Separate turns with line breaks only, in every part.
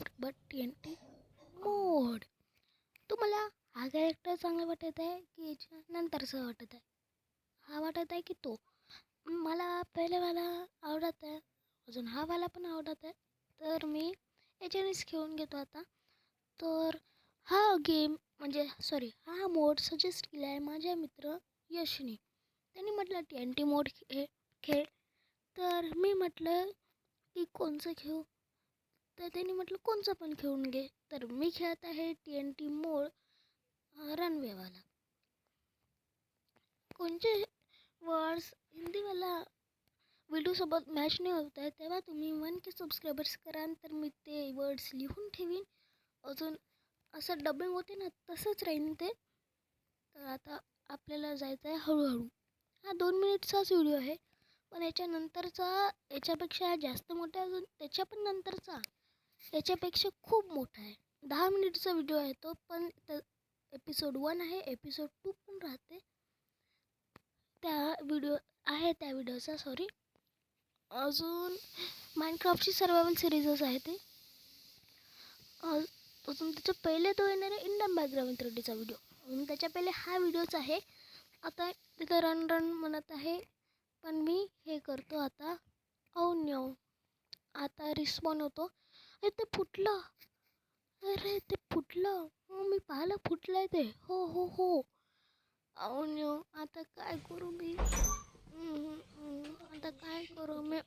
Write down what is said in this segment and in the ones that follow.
Minecraft but TNT मोड. तुम्हाला हा character चांगला वाटत आहे की याच्या नंतरचा वाटत आहे? हा वाटत आहे की तो? मला पहिलेवाला आवडत आहे, अजून हा वाला पण आवडत आहे. तर मी याच्यानेच खेळून घेतो आता. तर हा गेम म्हणजे हा मोड सजेस्ट केला आहे माझ्या मित्र यशने. त्यांनी म्हटलं TNT मोड खेळ. तर मी म्हटलं की कोणचं घेऊ? तर त्यांनी म्हटलं कोणचं पण खेळून घे. तर मी खेळत आहे TNT मोड रनवेवाला. कोणते वर्ड्स हिंदीवाला व्हिडिओसोबत मॅच नाही होत आहे तेव्हा तुम्ही 1K सबस्क्रायबर्स कराल तर मी ते वर्ड्स लिहून ठेवीन. अजून असं डबिंग होते ना तसंच राहीन ते. तर आता आपल्याला जायचं आहे हळूहळू. हा 2 मिनिटचाच व्हिडिओ आहे, पण याच्यापेक्षा जास्त मोठा, अजून त्याच्या पण नंतरचा याच्यापेक्षा खूप मोठा आहे. 10 मिनिटचा व्हिडिओ आहे तो, पण एपिसोड 1 आहे, एपिसोड 2 पण राहते. त्या व्हिडिओचा अजून माइनक्राफ्टची सर्वायवल सिरीजच आहे ते. अजून त्याच्या पहिले तो येणार आहे इंडियन बॅकग्राऊंड 3Dचा व्हिडिओ. अजून त्याच्या पहिले हा व्हिडिओच आहे. आता तिथं रन म्हणत आहे, पण मी हे करतो आता. नो, आता रिस्पॉन होतो. ते फुटलं. अरे ते फुटलं. मी पाहिलं फुटलंय ते. हो. नो, आता काय करू मी? आता काय करू मी?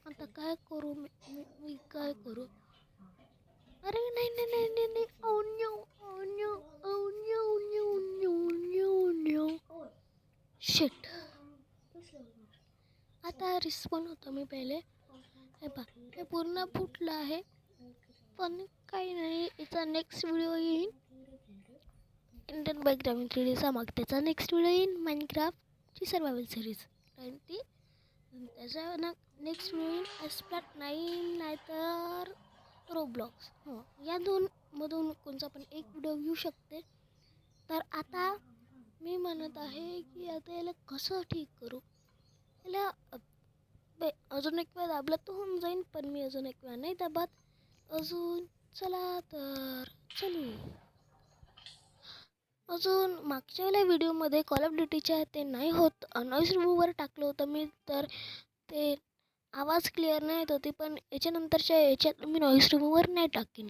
आता काय करू मी काय करू? अरे नाही. नो. शिट. आता रिस्पॉन होतो मी पहिले. हे पहा, हे पूर्ण फुटलं आहे, पण काही नाही. याचा नेक्स्ट व्हिडिओ येईल इंडियन बॅकग्राऊंड 3Dचा. मग त्याचा नेक्स्ट व्हिडिओ येईल माइनक्राफ्टची सर्वायवल सिरीज. त्याचा नेक्स्ट व्हिडिओ येईल एस्प्लॅट 9 नाहीतर रोब्लॉक्स. या दोनमधून कोणचा पण एक व्हिडिओ येऊ शकते. तर आता मी म्हणत आहे की आता याला कसं ठीक करू. याला अजून एक वेळा दाबलं तर होऊन जाईन, पण मी अजून एक वेळा नाही दाबत. चला तर चलू. अजून मागच्या वेळेला व्हिडिओमध्ये कॉल ऑफ ड्युटीच्या ते नाही होत, नॉईस रिमूव्हर टाकलं होतं मी. तर ते आवाज क्लिअर नाही येत होती, पण याच्यानंतरच्या याच्यात मी नॉईस रिमूव्हर नाही टाकीन.